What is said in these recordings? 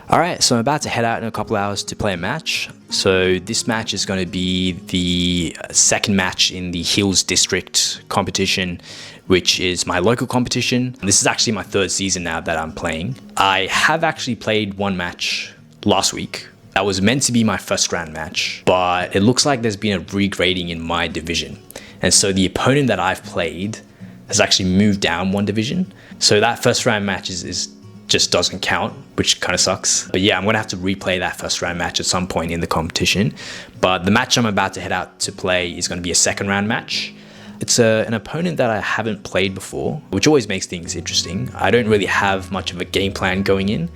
All right, so I'm about to head out in a couple hours to play a match. So this match is going to be the second match in the Hills District competition, which is my local competition. This is actually my third season now that I'm playing. I have actually played one match last week. That was meant to be my first round match, but it looks like there's been a regrading in my division. And so the opponent that I've played has actually moved down one division. So that first round match is just doesn't count, which kind of sucks. But yeah, I'm gonna have to replay that first round match at some point in the competition. But the match I'm about to head out to play is gonna be a second round match. It's an opponent that I haven't played before, which always makes things interesting. I don't really have much of a game plan going in,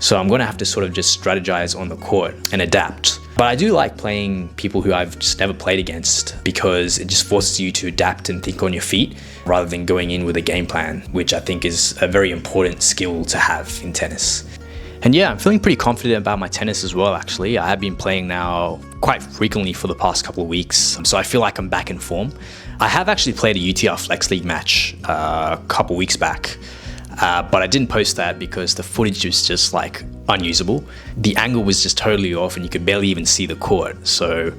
so I'm gonna have to sort of just strategize on the court and adapt. But I do like playing people who I've just never played against because it just forces you to adapt and think on your feet rather than going in with a game plan, which I think is a very important skill to have in tennis. And yeah, I'm feeling pretty confident about my tennis as well, actually. I have been playing now quite frequently for the past couple of weeks, so I feel like I'm back in form. I have actually played a UTR Flex League match a couple weeks back, but I didn't post that because the footage was just like unusable. The angle was just totally off and you could barely even see the court. So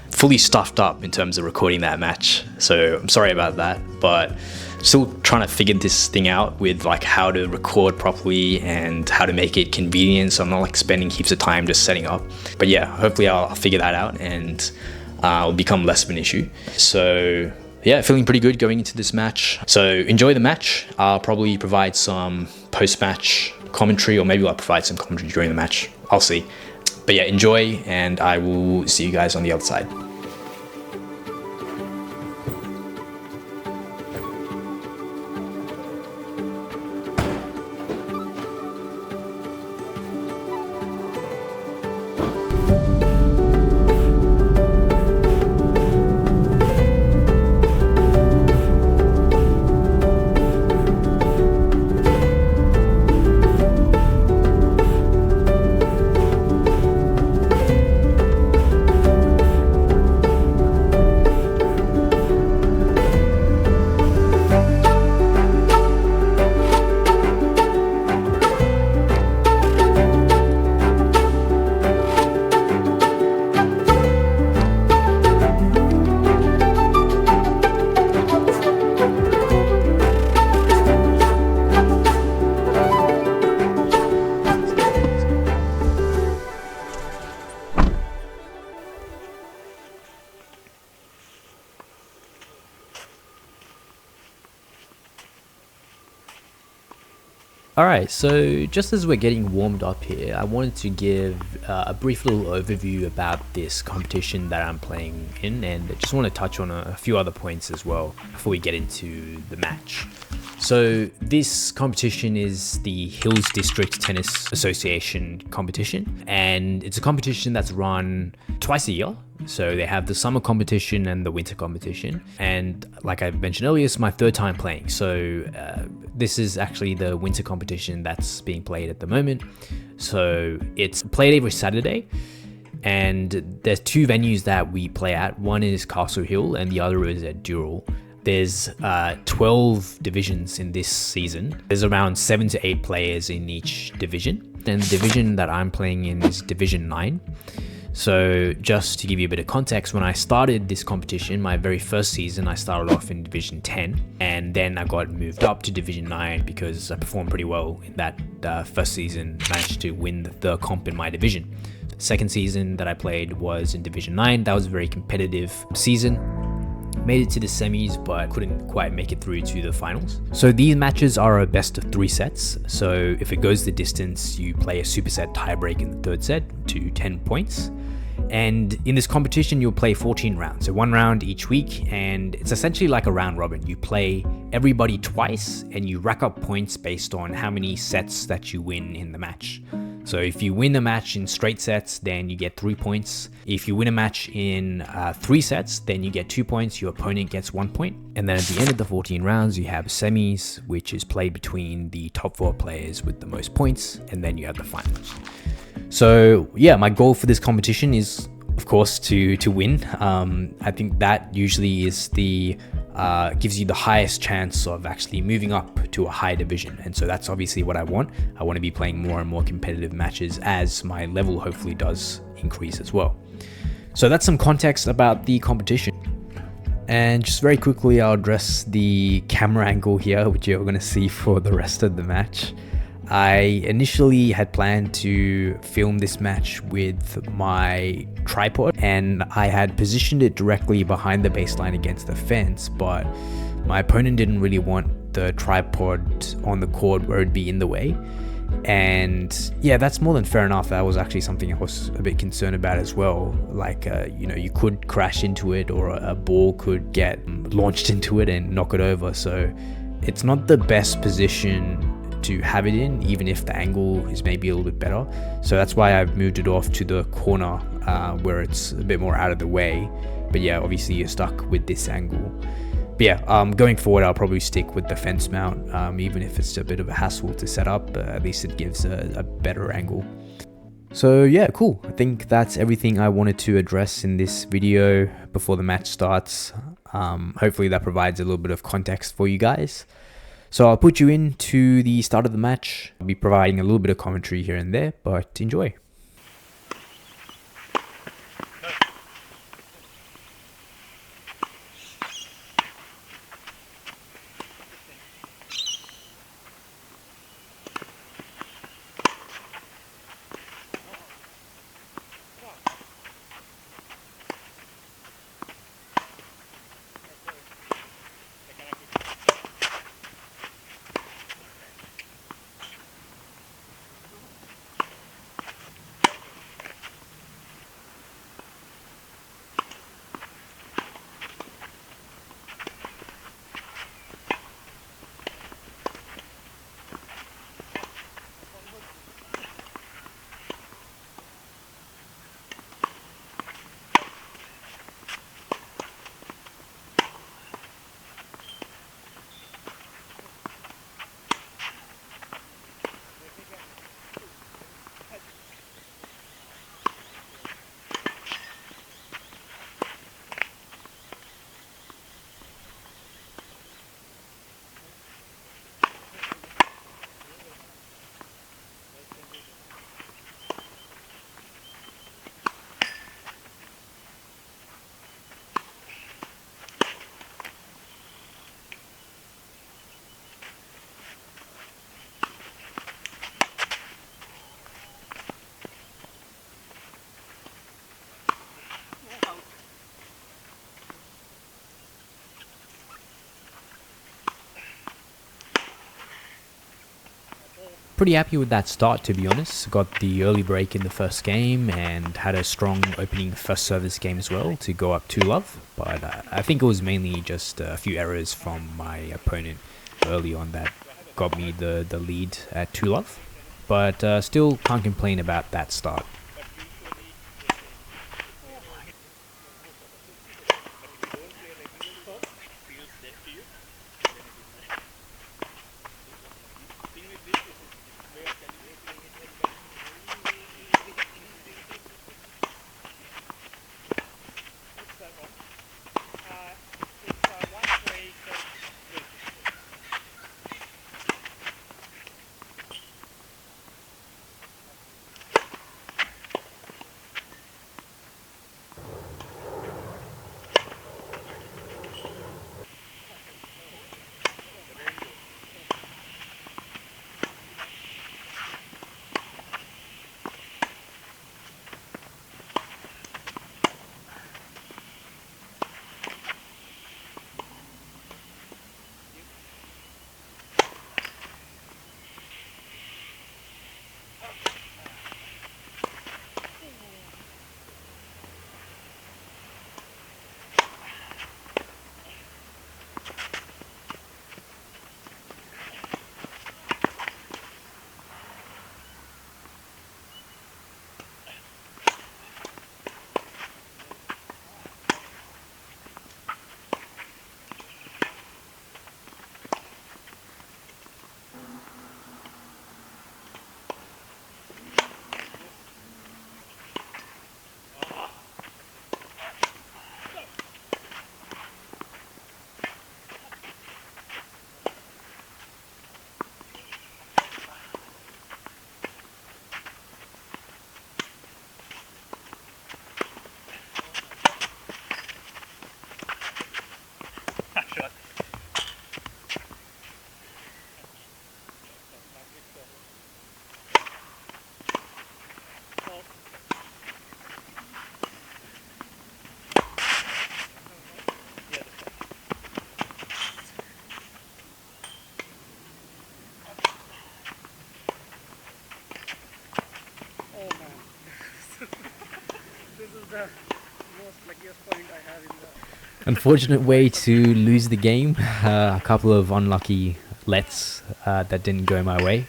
fully stuffed up in terms of recording that match. So I'm sorry about that, but still trying to figure this thing out with like how to record properly and how to make it convenient. So I'm not like spending heaps of time just setting up. But yeah, hopefully I'll figure that out and it'll become less of an issue. So yeah, feeling pretty good going into this match. So enjoy the match. I'll probably provide some post-match commentary, or maybe I'll provide some commentary during the match. I'll see. But yeah, enjoy, and I will see you guys on the other side. Alright, so just as we're getting warmed up here, I wanted to give a brief little overview about this competition that I'm playing in, and I just want to touch on a few other points as well before we get into the match. So this competition is the Hills District Tennis Association competition, and it's a competition that's run twice a year. So they have the summer competition and the winter competition, and like I mentioned earlier, it's my third time playing. So this is actually the winter competition that's being played at the moment. So it's played every Saturday, and there's two venues that we play at. One is Castle Hill and the other is at Dural. There's 12 divisions in this season. There's around 7 to 8 players in each division, and the division that I'm playing in is Division 9. So just to give you a bit of context, when I started this competition, my very first season, I started off in Division 10, and then I got moved up to Division 9 because I performed pretty well in that first season, managed to win the comp in my division. The second season that I played was in Division 9. That was a very competitive season. Made it to the semis, but couldn't quite make it through to the finals. So these matches are a best of 3 sets. So if it goes the distance, you play a superset tiebreak in the third set to 10 points. And in this competition, you'll play 14 rounds. So 1 round each week, and it's essentially like a round robin. You play everybody twice, and you rack up points based on how many sets that you win in the match. So if you win a match in straight sets, then you get 3 points. If you win a match in 3 sets, then you get 2 points. Your opponent gets 1 point. And then at the end of the 14 rounds, you have semis, which is played between the top 4 players with the most points. And then you have the finals. So yeah, my goal for this competition is, of course, to win. I think that usually is the gives you the highest chance of actually moving up to a higher division. And so that's obviously what I want. I want to be playing more and more competitive matches as my level hopefully does increase as well. So that's some context about the competition. And just very quickly, I'll address the camera angle here, which you're going to see for the rest of the match. I initially had planned to film this match with my tripod, and I had positioned it directly behind the baseline against the fence, but my opponent didn't really want the tripod on the court where it'd be in the way. And yeah, that's more than fair enough. That was actually something I was a bit concerned about as well. Like, you could crash into it, or a ball could get launched into it and knock it over. So it's not the best position to have it in, even if the angle is maybe a little bit better. So that's why I've moved it off to the corner where it's a bit more out of the way. But yeah, obviously you're stuck with this angle. But yeah, going forward, I'll probably stick with the fence mount, even if it's a bit of a hassle to set up. At least it gives a better angle. So yeah, cool. I think that's everything I wanted to address in this video before the match starts. Hopefully that provides a little bit of context for you guys. So I'll put you into the start of the match. I'll be providing a little bit of commentary here and there, but enjoy. Pretty happy with that start, to be honest. Got the early break in the first game and had a strong opening first service game as well to go up 2-love. But I think it was mainly just a few errors from my opponent early on that got me the lead at 2-love. But still can't complain about that start. Unfortunate way to lose the game. A couple of unlucky lets that didn't go my way.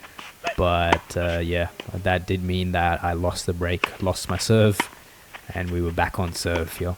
But yeah, that did mean that I lost the break, lost my serve, and we were back on serve here.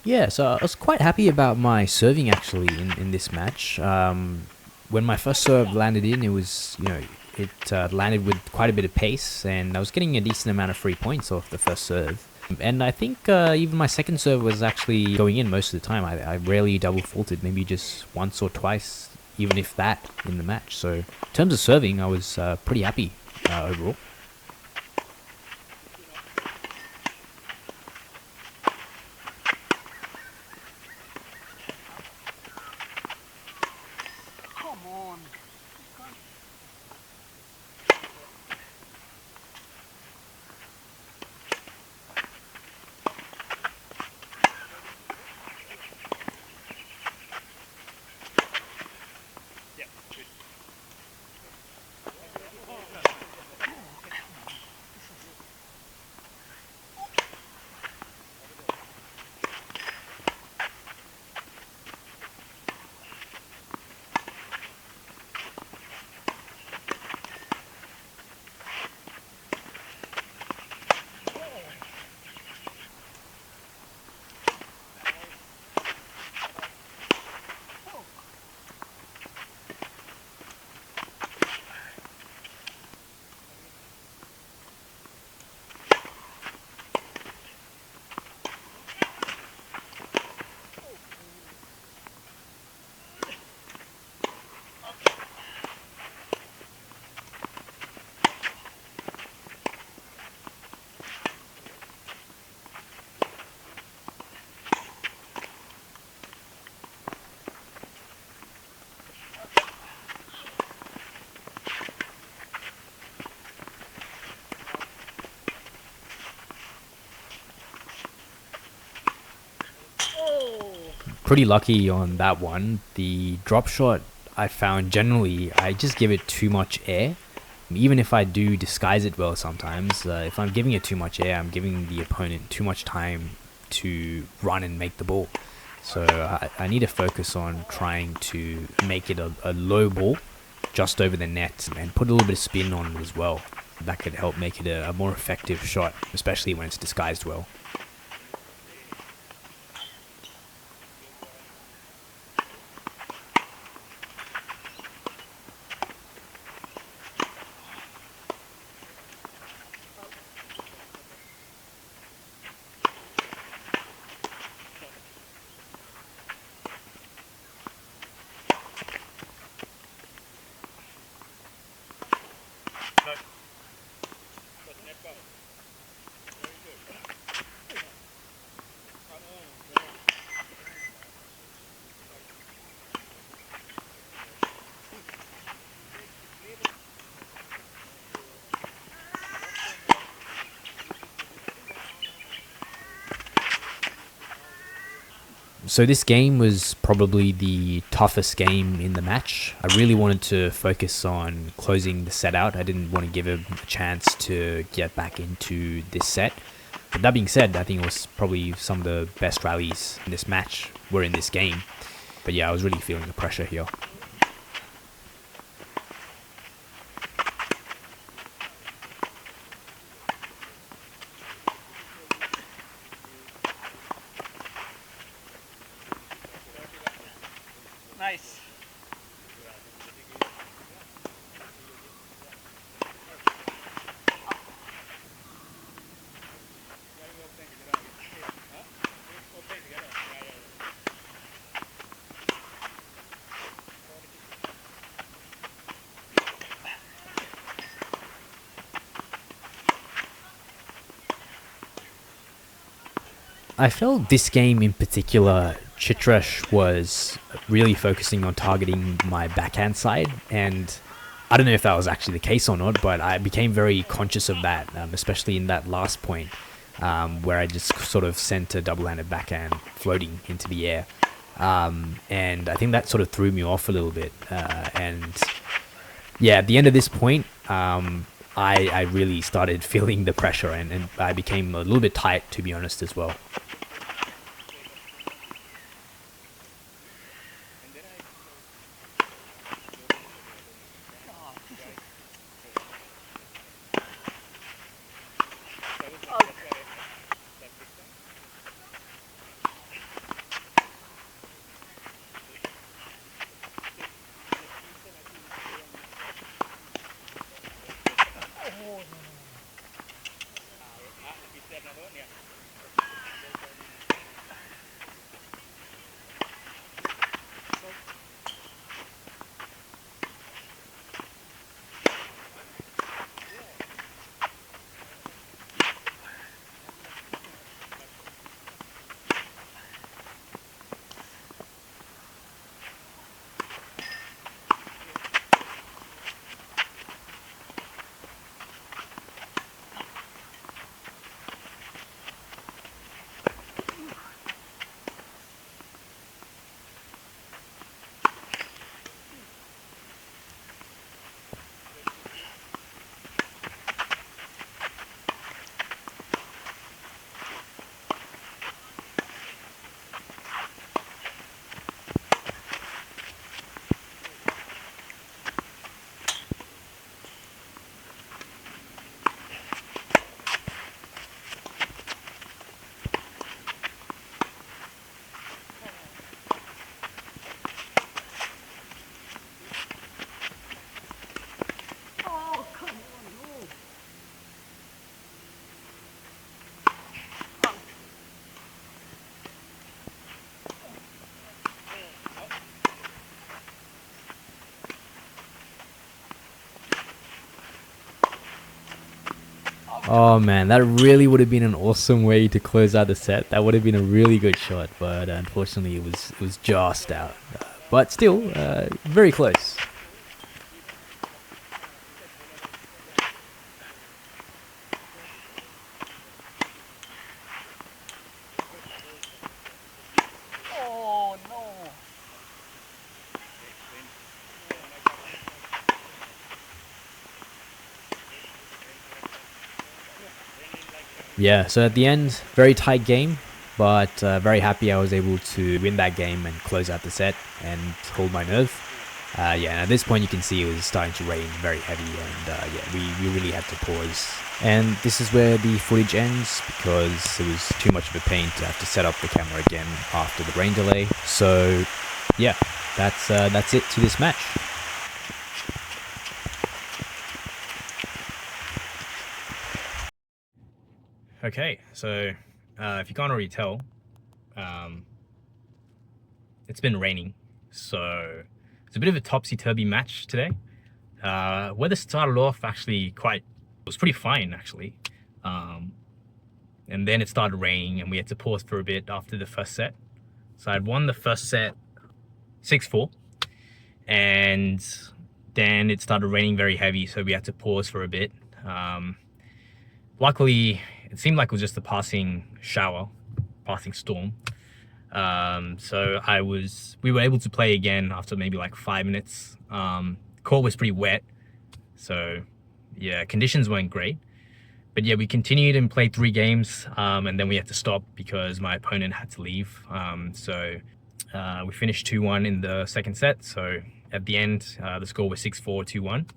Yeah, so I was quite happy about my serving actually in this match. When my first serve landed in, it was, it landed with quite a bit of pace, and I was getting a decent amount of free points off the first serve. And I think even my second serve was actually going in most of the time. I rarely double faulted, maybe just once or twice, even if that, in the match. So in terms of serving, I was pretty happy overall. pretty lucky on that one. The drop shot, I found generally I just give it too much air. Even if I do disguise it well sometimes, if I'm giving it too much air, I'm giving the opponent too much time to run and make the ball. So I need to focus on trying to make it a low ball just over the net and put a little bit of spin on it as well. That could help make it a more effective shot, especially when it's disguised well. So this game was probably the toughest game in the match. I really wanted to focus on closing the set out. I didn't want to give him a chance to get back into this set. But that being said, I think it was probably some of the best rallies in this match were in this game. But yeah, I was really feeling the pressure here. Nice. I felt this game in particular, Chitresh was really focusing on targeting my backhand side, and I don't know if that was actually the case or not, but I became very conscious of that, especially in that last point, where I just sort of sent a double-handed backhand floating into the air. And I think that sort of threw me off a little bit. And yeah, at the end of this point, I really started feeling the pressure, and I became a little bit tight, to be honest, as well. Oh man, that really would have been an awesome way to close out the set. That would have been a really good shot, but unfortunately it was just out. But still, very close. Oh Yeah, so at the end, very tight game, but very happy I was able to win that game and close out the set and hold my nerve. Yeah, and at this point you can see it was starting to rain very heavy, and yeah, we really had to pause. And this is where the footage ends because it was too much of a pain to have to set up the camera again after the rain delay. So yeah, that's it to this match. Okay, so if you can't already tell, it's been raining, so it's a bit of a topsy-turvy match today. Weather started off actually it was pretty fine actually. And then it started raining and we had to pause for a bit after the first set. So I'd won the first set 6-4, and then it started raining very heavy, so we had to pause for a bit. Luckily, it seemed like it was just a passing storm. So we were able to play again after maybe like 5 minutes. Court was pretty wet, so yeah, conditions weren't great. But yeah, we continued and played 3 games, and then we had to stop because my opponent had to leave. So we finished 2-1 in the second set. So at the end, the score was 6-4, 2-1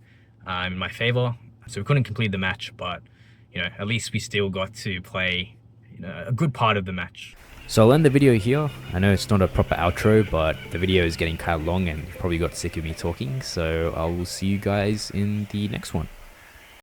in my favor. So we couldn't complete the match, but you know, at least we still got to play, you know, a good part of the match. So I'll end the video here. I know it's not a proper outro, but the video is getting kind of long and you've probably got sick of me talking. So I will see you guys in the next one.